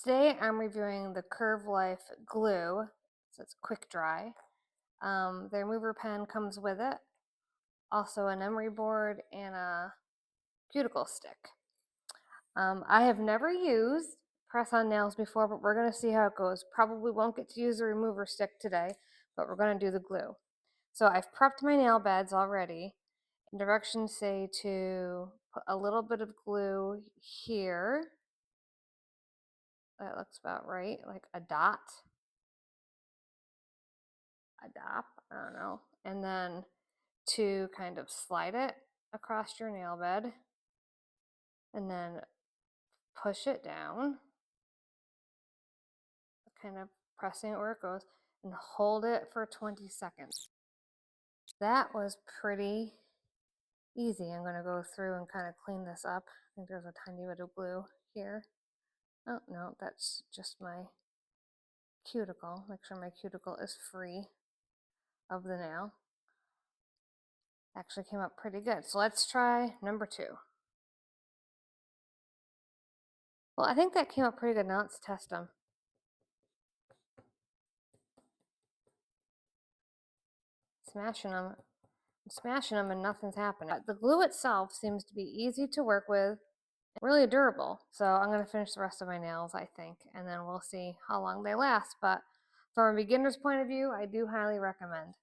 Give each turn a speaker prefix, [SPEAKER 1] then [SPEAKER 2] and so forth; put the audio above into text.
[SPEAKER 1] Today I'm reviewing the Curvlife glue. So it's quick dry. The remover pen comes with it. Also an emery board and a cuticle stick. I have never used press-on nails before, but we're going to see how it goes. Probably won't get to use the remover stick today, but we're going to do the glue. So I've prepped my nail beds already. Directions say to put a little bit of glue here. That looks about right, like a dot. I don't know. And then to kind of slide it across your nail bed and then push it down, kind of pressing it where it goes, and hold it for 20 seconds. That was pretty easy. I'm going to go through and kind of clean this up. I think there's a tiny bit of glue here. Oh, no, that's just my cuticle. Make sure my cuticle is free of the nail. Actually came up pretty good. So let's try number 2. Well, I think that came up pretty good. Now let's test them. Smashing them and nothing's happening. The glue itself seems to be easy to work with, really durable. So I'm going to finish the rest of my nails, I think, and then we'll see how long they last. But from a beginner's point of view, I do highly recommend.